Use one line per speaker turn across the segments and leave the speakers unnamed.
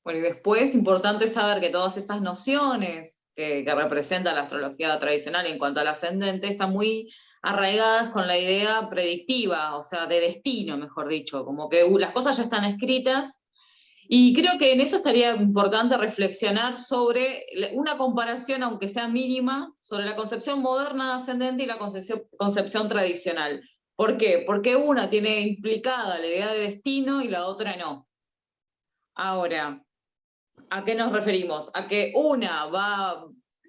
Bueno, y después, importante saber que todas esas nociones que representa la astrología tradicional en cuanto al ascendente están muy arraigadas con la idea predictiva, o sea, de destino, mejor dicho, como que las cosas ya están escritas. Y creo que en eso estaría importante reflexionar sobre una comparación, aunque sea mínima, sobre la concepción moderna de ascendente y la concepción tradicional. ¿Por qué? Porque una tiene implicada la idea de destino y la otra no. Ahora, ¿a qué nos referimos? A que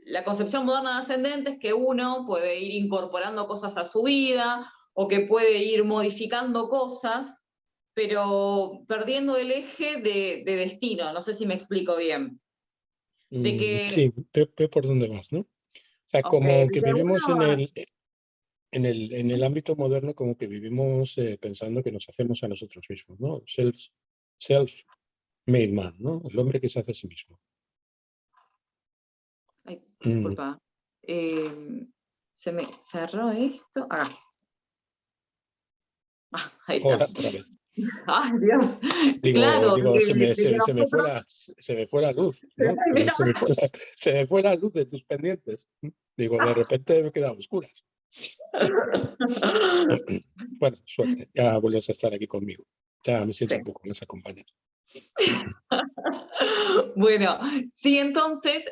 la concepción moderna de ascendente es que uno puede ir incorporando cosas a su vida o que puede ir modificando cosas, pero perdiendo el eje de destino. No sé si me explico bien. De que,
Sí, veo por dónde vas, ¿no? O sea,
ok,
como que
de que
vivimos
uno va.
en el ámbito moderno, como que vivimos pensando que nos hacemos a nosotros mismos, ¿no? Self-made man, ¿no? El hombre que se hace a sí mismo.
Ay,
Mm.
disculpa. Se me cerró esto. Ahí está.
Hola, otra vez.
Ay, Dios.
Digo,
Claro,
digo,
de que nosotros.
se me fue la luz, ¿no? Se me fue la luz de tus pendientes. Digo, de repente me he quedado a oscuras. Bueno, suerte, ya vuelves a estar aquí conmigo. Ya me siento
Sí.
un poco más acompañado.
Bueno, sí, entonces,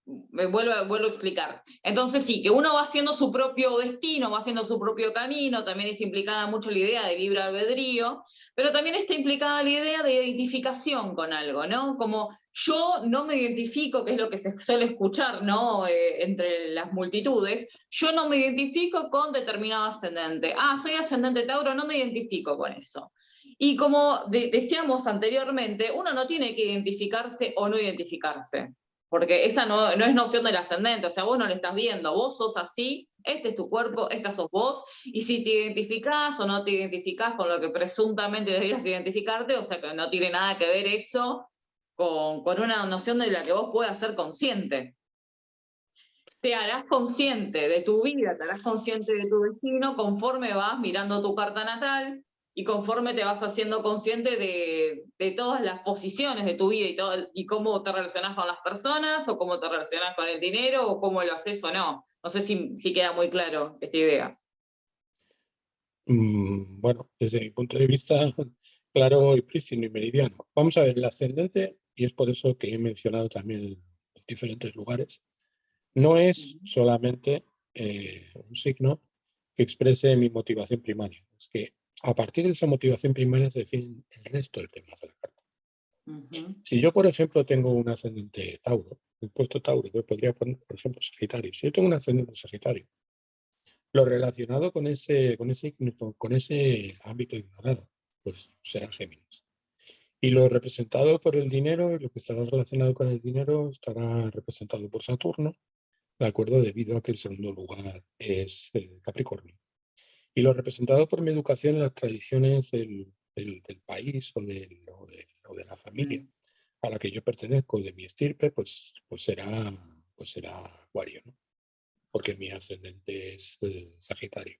vuelvo a explicar. Entonces sí, que uno va haciendo su propio destino, va haciendo su propio camino, también está implicada mucho la idea de libre albedrío, pero también está implicada la idea de identificación con algo, ¿no? Como yo no me identifico, que es lo que se suele escuchar, ¿no? Entre las multitudes, yo no me identifico con determinado ascendente. Ah, soy ascendente Tauro, no me identifico con eso. Y como decíamos anteriormente, uno no tiene que identificarse o no identificarse, porque esa no es noción del ascendente, o sea, vos no lo estás viendo, vos sos así, este es tu cuerpo, esta sos vos, y si te identificás o no te identificás con lo que presuntamente deberías identificarte, o sea, que no tiene nada que ver eso con una noción de la que vos puedas ser consciente. Te harás consciente de tu vida, te harás consciente de tu destino conforme vas mirando tu carta natal y conforme te vas haciendo consciente de todas las posiciones de tu vida y cómo te relacionas con las personas o cómo te relacionas con el dinero o cómo lo haces o no. No sé si queda muy claro esta idea.
Bueno, desde mi punto de vista, claro y prístino y meridiano. Vamos a ver, el ascendente, y es por eso que he mencionado también los diferentes lugares, no es solamente un signo que exprese mi motivación primaria. Es que a partir de esa motivación primaria se definen el resto de temas de la carta.
Ujú.
Si yo, por ejemplo, tengo un ascendente Tauro, el puesto Tauro, yo podría poner, por ejemplo, Sagitario. Si yo tengo un ascendente Sagitario, lo relacionado con ese ámbito ignorado, pues será Géminis. Y lo representado por el dinero, lo que estará relacionado con el dinero, estará representado por Saturno, de acuerdo, debido a que el segundo lugar es Capricornio. Y lo representado por mi educación en las tradiciones del país o de la familia a la que yo pertenezco, de mi estirpe, pues será Acuario, ¿no? Porque mi ascendente es Sagitario.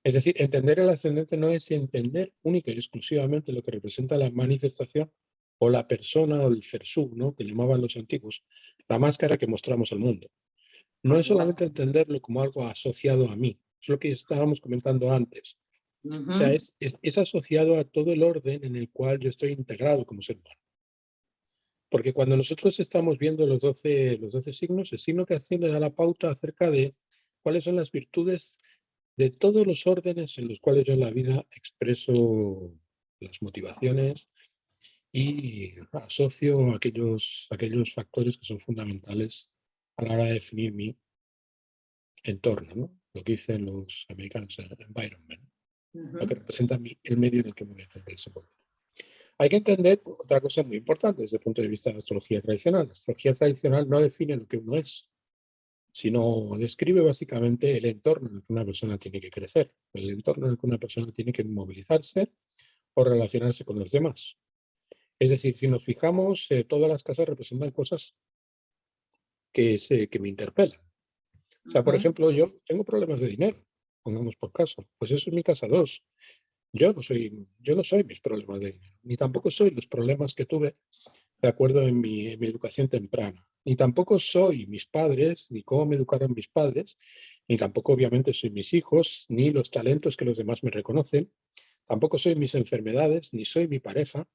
Es decir, entender el ascendente no es entender única y exclusivamente lo que representa la manifestación o la persona o el fersú, ¿no? Que llamaban los antiguos, la máscara que mostramos al mundo. No
Por
es solamente
supuesto.
entenderlo como algo asociado a mí, es lo que estábamos comentando antes. O sea,
Ujú.
es asociado a todo el orden en el cual yo estoy integrado como ser humano. Porque cuando nosotros estamos viendo los 12 signos, el signo que asciende da la pauta acerca de cuáles son las virtudes de todos los órdenes en los cuales yo en la vida expreso las motivaciones y asocio aquellos factores que son fundamentales a la hora de definir mi entorno, ¿no? Lo que dicen los americanos, environment, lo que
Ujú.
representa el medio en el que me voy a desenvolver. Hay que entender otra cosa muy importante desde el punto de vista de la astrología tradicional. La astrología tradicional no define lo que uno es, sino describe básicamente el entorno en el que una persona tiene que crecer, el entorno en el que una persona tiene que movilizarse o relacionarse con los demás. Es decir, si nos fijamos, todas las casas representan cosas que me interpelan. O sea, por
Ujú.
ejemplo, yo tengo problemas de dinero, pongamos por caso, pues eso es mi casa 2. yo no soy mis problemas de dinero, ni tampoco soy los problemas que tuve de acuerdo en mi educación temprana. Ni tampoco soy mis padres, ni cómo me educaron mis padres, ni tampoco obviamente soy mis hijos, ni los talentos que los demás me reconocen. Tampoco soy mis enfermedades, ni soy mi pareja.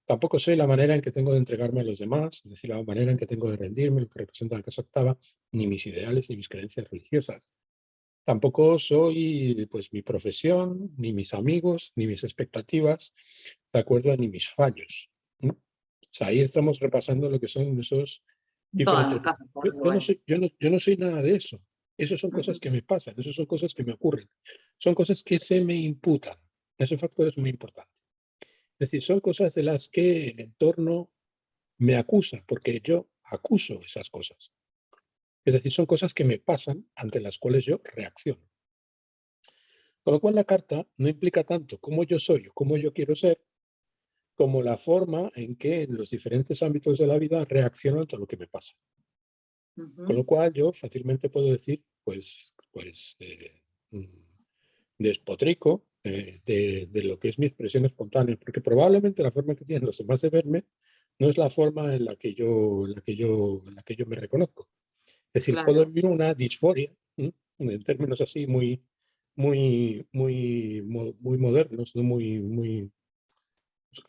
Tampoco soy la manera en que tengo de entregarme a los demás, es decir, la manera en que tengo de rendirme, lo que representa la casa octava, ni mis ideales, ni mis creencias religiosas. Tampoco soy pues mi profesión, ni mis amigos, ni mis expectativas, de acuerdo, ni mis fallos, ¿no? O sea, ahí estamos repasando lo que son esos
Todas
diferentes.
las casas son
Yo no
iguales.
soy, yo no soy nada de eso. Esas son cosas que me pasan, esas son cosas que me ocurren. Son cosas que se me imputan. Ese factor es muy importante. Es decir, son cosas de las que el entorno me acusa, porque yo acuso esas cosas. Es decir, son cosas que me pasan ante las cuales yo reacciono. Con lo cual la carta no implica tanto cómo yo soy o cómo yo quiero ser, como la forma en que en los diferentes ámbitos de la vida reacciono ante lo que me pasa. Con lo cual yo fácilmente puedo decir, despotrico de lo que es mi expresión espontánea, porque probablemente la forma que tienen los demás de verme no es la forma en la que yo me reconozco. Es decir, puedo
Claro.
vivir una disforia, en términos así muy modernos, ¿no?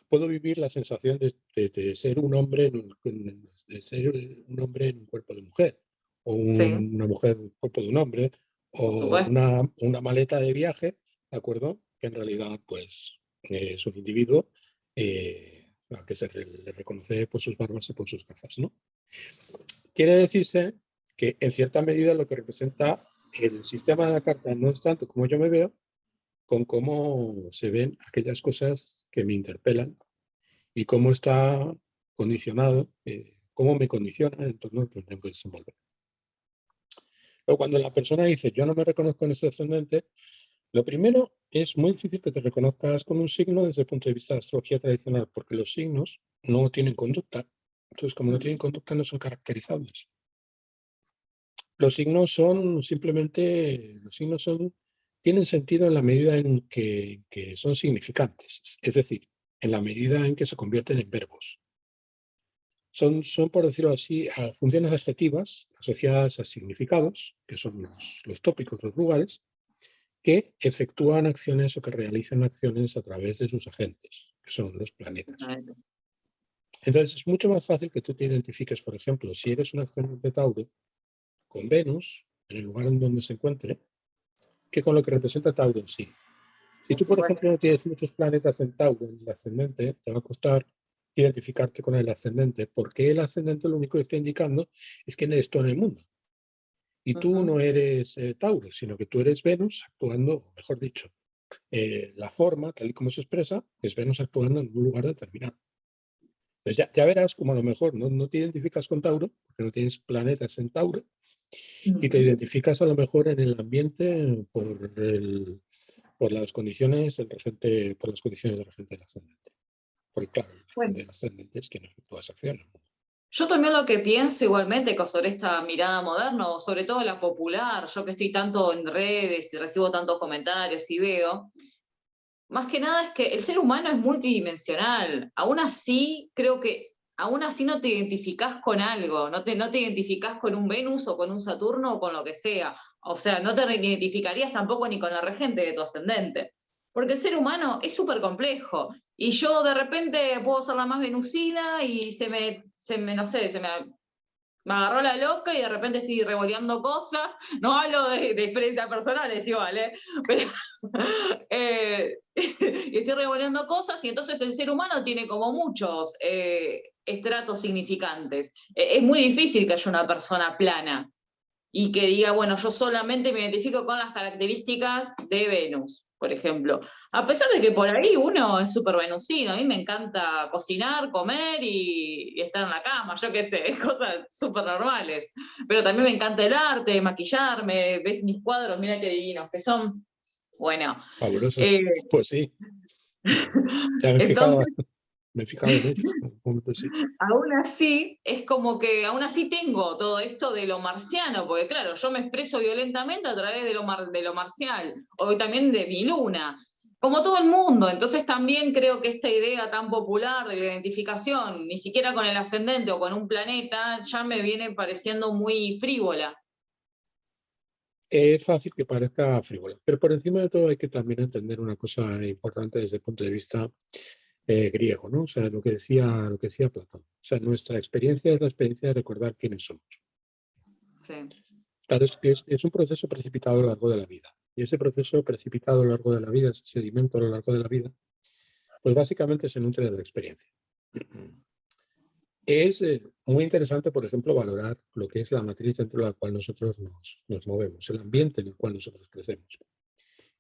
Puedo vivir la sensación de ser un hombre en un cuerpo de mujer, o
Sí,
una mujer en un cuerpo de un hombre,
por
o
supuesto.
una maleta de viaje, ¿de acuerdo? Que en realidad pues es un individuo al que le reconoce por sus barbas y por sus gafas, ¿no? Quiere decirse que en cierta medida lo que representa el sistema de la carta no es tanto como yo me veo, con cómo se ven aquellas cosas que me interpelan y cómo está condicionado, cómo me condiciona el entorno en el que tengo que desenvolver. Pero cuando la persona dice, yo no me reconozco en ese ascendente, lo primero es muy difícil que te reconozcas con un signo desde el punto de vista de la astrología tradicional, porque los signos no tienen conducta. Entonces, como no tienen conducta, no son caracterizables. Los signos son simplemente, tienen sentido en la medida en que son significantes, es decir, en la medida en que se convierten en verbos. Son, por decirlo así, funciones adjetivas asociadas a significados, que son los tópicos, los lugares, que efectúan acciones o que realizan acciones a través de sus agentes, que son los planetas. Entonces, es mucho más fácil que tú te identifiques, por ejemplo, si eres un ascendente Tauro, con Venus, en el lugar en donde se encuentre, que con lo que representa Tauro en sí. Si tú, por ejemplo, no tienes muchos planetas en Tauro en el ascendente, te va a costar identificarte con el ascendente, porque el ascendente lo único que está indicando es quién eres tú en el mundo. Y tú no eres Tauro, sino que tú eres Venus actuando, o mejor dicho, la forma, tal y como se expresa, es Venus actuando en un lugar determinado. Entonces ya verás como a lo mejor no te identificas con Tauro, porque no tienes planetas en Tauro, y te identificas a lo mejor en el ambiente por las condiciones del regente del ascendente. Porque claro, el regente
Bueno,
del ascendente es quien efectúa esa acción.
yo también lo que pienso igualmente sobre esta mirada moderna, o sobre todo la popular, yo que estoy tanto en redes y recibo tantos comentarios y veo, más que nada es que el ser humano es multidimensional. Aún así, creo que aún así no te identificás con algo, no te identificás con un Venus o con un Saturno o con lo que sea. O sea, no te identificarías tampoco ni con la regente de tu ascendente. Porque el ser humano es súper complejo. Y yo de repente puedo ser la más venusina y no sé, me agarró la loca y de repente estoy revoleando cosas. No hablo de experiencias personales igual, ¿eh? Pero y estoy revoleando cosas y entonces el ser humano tiene como muchos estratos significantes. Es muy difícil que haya una persona plana y que diga, bueno, yo solamente me identifico con las características de Venus, por ejemplo. A pesar de que por ahí uno es súper venusino, a mí me encanta cocinar, comer y estar en la cama, yo qué sé, cosas súper normales. Pero también me encanta el arte, maquillarme, ves mis cuadros, mira qué divinos que son. Bueno,
Fabulosos.
eh,
Pues sí, ya
entonces
me he fijado en ellos. En un momento sí.
aún así, es como que aún así tengo todo esto de lo marciano, porque claro, yo me expreso violentamente a través de lo marcial, o también de mi luna. como todo el mundo. Entonces también creo que esta idea tan popular de la identificación, ni siquiera con el ascendente o con un planeta, ya me viene pareciendo muy frívola.
Es fácil que parezca frívola, pero por encima de todo hay que también entender una cosa importante desde el punto de vista griego, ¿no? O sea, lo que decía Platón. O sea, nuestra experiencia es la experiencia de recordar quiénes somos.
Sí.
Claro, es un proceso precipitado a lo largo de la vida. Y ese proceso precipitado a lo largo de la vida, ese sedimento a lo largo de la vida, pues básicamente se nutre de la experiencia. Es muy interesante, por ejemplo, valorar lo que es la matriz dentro de la cual nosotros nos movemos, el ambiente en el cual nosotros crecemos.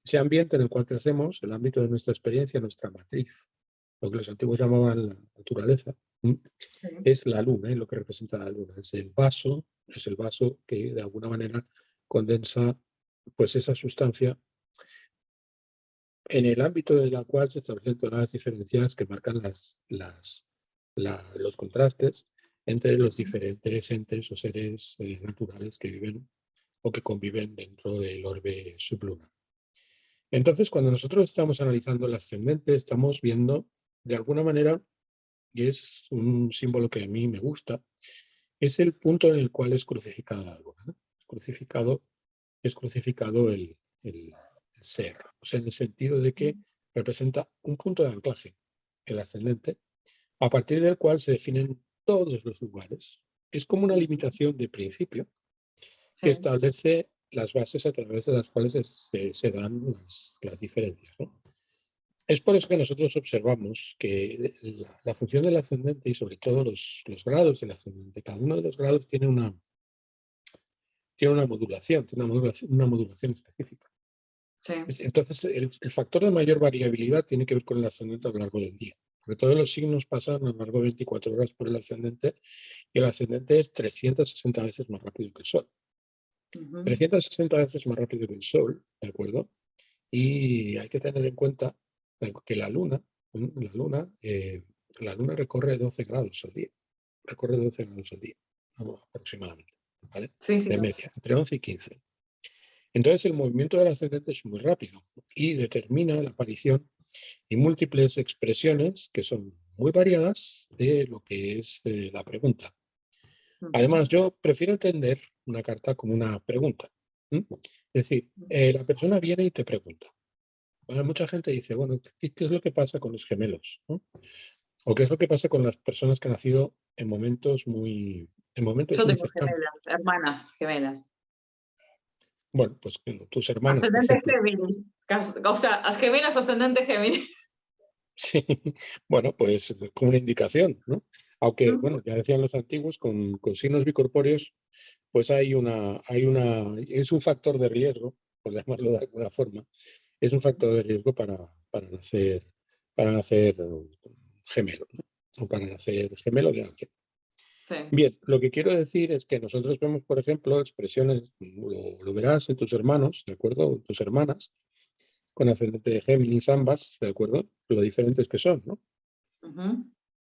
Ese ambiente en el cual crecemos, el ámbito de nuestra experiencia, nuestra matriz, lo que los antiguos llamaban la naturaleza,
Sí.
es la luna, lo que representa la luna. Es el vaso que de alguna manera condensa pues esa sustancia en el ámbito de la cual se establecen todas las diferencias que marcan los contrastes entre los diferentes entes o seres naturales que viven o que conviven dentro del orbe sublunar. Entonces, cuando nosotros estamos analizando el ascendente, estamos viendo de alguna manera, y es un símbolo que a mí me gusta, es el punto en el cual es crucificada la luna, ¿no? Es crucificado el ser, o sea, en el sentido de que representa un punto de anclaje, el ascendente, a partir del cual se definen todos los lugares. Es como una limitación de principio que
Sí.
establece las bases a través de las cuales se dan las diferencias, ¿no? Es por eso que nosotros observamos que la función del ascendente y sobre todo los grados del ascendente, cada uno de los grados tiene una modulación, una modulación específica.
Sí.
Entonces, el factor de mayor variabilidad tiene que ver con el ascendente a lo largo del día. Porque todos los signos pasan a lo largo de 24 horas por el ascendente y el ascendente es 360 veces más rápido que el Sol. 360 veces más rápido que el Sol, ¿de acuerdo? Y hay que tener en cuenta que la Luna recorre 12 grados al día. Recorre 12 grados al día, aproximadamente, ¿vale?
Sí, sí.
De media, entre 11 y 15. Entonces el movimiento del ascendente es muy rápido y determina la aparición y múltiples expresiones que son muy variadas de lo que es la pregunta. Además, yo prefiero entender una carta como una pregunta. Es decir, la persona viene y te pregunta. Bueno, mucha gente dice, bueno, ¿qué es lo que pasa con los gemelos? ¿No? ¿O qué es lo que pasa con las personas que han nacido en momentos muy
Yo tengo
cercanos?
gemelas, hermanas gemelas.
Bueno, pues tus hermanas, por
Ascendente
ejemplo.
Géminis. O sea, gemelas ascendente Géminis.
Sí, bueno, pues como una indicación, ¿no? Aunque, bueno, ya decían los antiguos, con signos bicorpóreos, pues es un factor de riesgo, por llamarlo de alguna forma, es un factor de riesgo para nacer gemelo, ¿no? O para nacer gemelo de alguien.
Sí.
Bien, lo que quiero decir es que nosotros vemos, por ejemplo, expresiones, lo verás en tus hermanos, ¿de acuerdo? En tus hermanas, con ascendente de Géminis ambas, ¿de acuerdo? Lo diferentes que son, ¿no?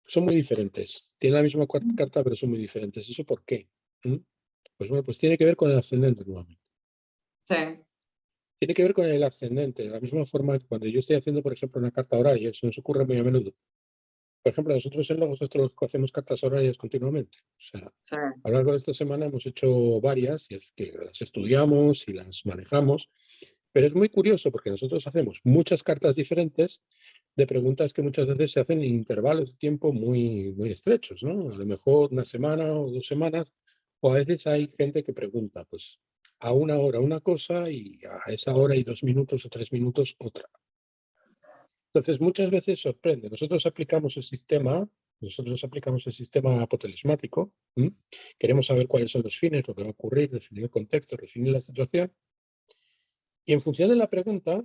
Son muy diferentes. Tienen la misma carta, pero son muy diferentes. ¿Eso por qué? Pues bueno, pues tiene que ver con el ascendente nuevamente.
Sí.
Tiene que ver con el ascendente. De la misma forma que cuando yo estoy haciendo, por ejemplo, una carta horaria, eso nos ocurre muy a menudo. Por ejemplo, nosotros en Logos Astrológico hacemos cartas horarias continuamente. O sea,
Sí.
a lo largo de esta semana hemos hecho varias y es que las estudiamos y las manejamos. Pero es muy curioso porque nosotros hacemos muchas cartas diferentes de preguntas que muchas veces se hacen en intervalos de tiempo muy, muy estrechos, ¿no? A lo mejor una semana o 2 semanas, o a veces hay gente que pregunta, pues, a una hora una cosa y a esa hora y 2 minutos o 3 minutos otra. Entonces, muchas veces sorprende. Nosotros aplicamos el sistema apotelesmático. Queremos saber cuáles son los fines, lo que va a ocurrir, definir el contexto, definir la situación. Y en función de la pregunta,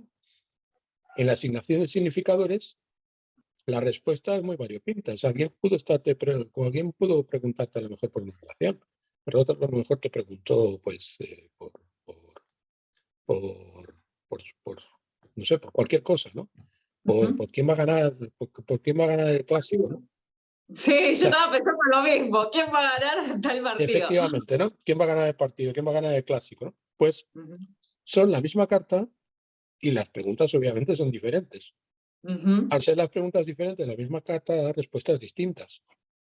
en la asignación de significadores, la respuesta es muy variopinta. O sea, alguien pudo preguntarte a lo mejor por una relación, pero otro a lo mejor te preguntó, pues, no sé, por cualquier cosa, ¿no? Por quién va a ganar, por quién va a ganar el clásico, ¿no?
Sí,
O
yo
sea,
estaba pensando lo mismo. ¿Quién va a ganar tal partido?
efectivamente, ¿no? ¿Quién va a ganar el partido? ¿Quién va a ganar el clásico? ¿No? Pues son la misma carta, Y las preguntas obviamente son diferentes.
Ujú.
Al ser las preguntas diferentes, la misma carta da respuestas distintas.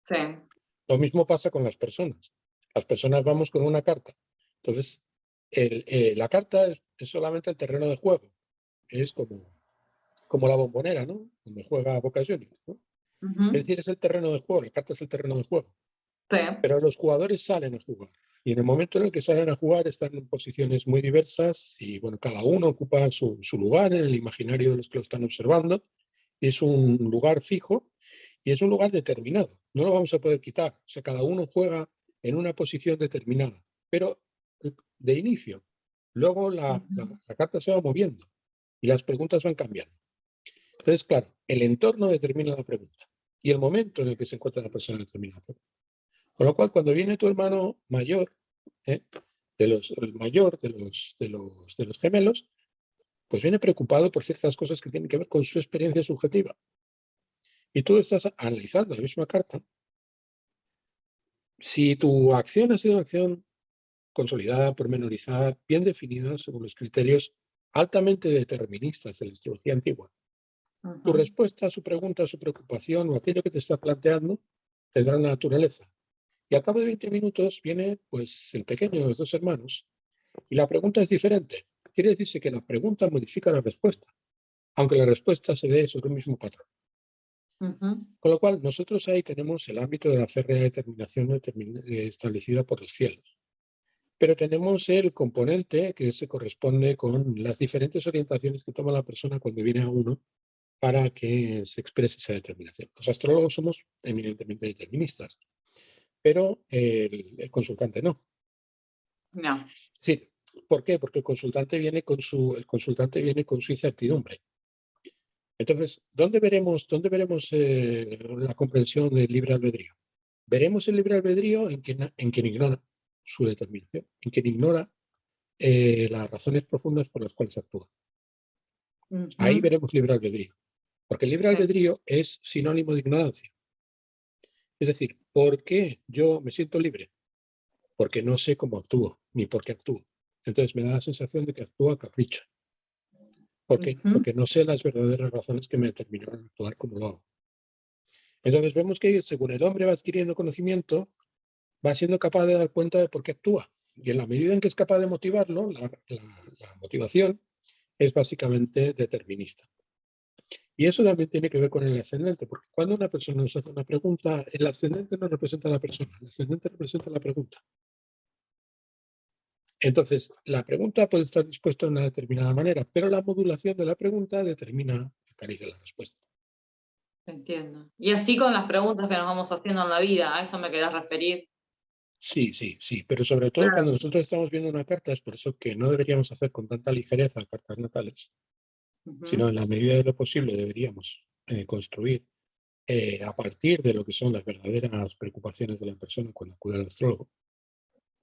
Sí.
Lo mismo pasa con las personas. Las personas vamos con una carta. Entonces, la carta es solamente el terreno de juego. Es como la bombonera, ¿no? Donde juega Boca Juniors, ¿no? Es
Ujú.
decir, es el terreno de juego, la carta es el terreno de juego.
Sí.
Pero los jugadores salen a jugar. Y en el momento en el que salen a jugar están en posiciones muy diversas y, bueno, cada uno ocupa su lugar en el imaginario de los que lo están observando. Y es un lugar fijo y es un lugar determinado. No lo vamos a poder quitar. O sea, cada uno juega en una posición determinada, pero de inicio. Luego
Ujú.
la carta se va moviendo y las preguntas van cambiando. Entonces, claro, el entorno determina la pregunta y el momento en el que se encuentra la persona determina la pregunta. Con lo cual, cuando viene tu hermano mayor, ¿eh? El mayor de los gemelos, pues viene preocupado por ciertas cosas que tienen que ver con su experiencia subjetiva. Y tú estás analizando la misma carta. Si tu acción ha sido una acción consolidada, pormenorizada, bien definida según los criterios altamente deterministas de la astrología antigua, tu
Ujú.
respuesta a su pregunta, a su preocupación o aquello que te está planteando tendrá una naturaleza. Y al cabo de 20 minutos viene pues el pequeño de los dos hermanos y la pregunta es diferente. Quiere decirse que la pregunta modifica la respuesta, aunque la respuesta se dé sobre un mismo patrón.
Ujú.
Con lo cual, nosotros ahí tenemos el ámbito de la férrea determinación establecida por los cielos. Pero tenemos el componente que se corresponde con las diferentes orientaciones que toma la persona cuando viene a uno para que se exprese esa determinación. Los astrólogos somos eminentemente deterministas, pero el consultante no.
No.
Sí, ¿por qué? Porque el consultante viene con su incertidumbre. Entonces, dónde veremos la comprensión del libre albedrío? Veremos el libre albedrío en quien ignora su determinación, en quien ignora las razones profundas por las cuales actúa. Ahí
Ujú.
veremos libre albedrío, porque el libre
Sí.
albedrío es sinónimo de ignorancia. Es decir, ¿por qué yo me siento libre? Porque no sé cómo actúo, ni por qué actúo. Entonces me da la sensación de que actúo a capricho. ¿Por qué?
Ujú.
Porque no sé las verdaderas razones que me determinaron a actuar como lo hago. Entonces vemos que según el hombre va adquiriendo conocimiento, va siendo capaz de dar cuenta de por qué actúa. Y en la medida en que es capaz de motivarlo, la motivación es básicamente determinista. Y eso también tiene que ver con el ascendente, porque cuando una persona nos hace una pregunta, el ascendente no representa a la persona, el ascendente representa la pregunta. Entonces, la pregunta puede estar dispuesta de una determinada manera, pero la modulación de la pregunta determina la cariz de la respuesta.
Entiendo. Y así con las preguntas que nos vamos haciendo en la vida, ¿a eso me querés referir?
Sí, sí, sí, pero sobre todo cuando
Claro.
nosotros estamos viendo una carta, es por eso que no deberíamos hacer con tanta ligereza cartas natales, sino
Ujú.
en la medida de lo posible deberíamos construir a partir de lo que son las verdaderas preocupaciones de la persona cuando acude al astrólogo,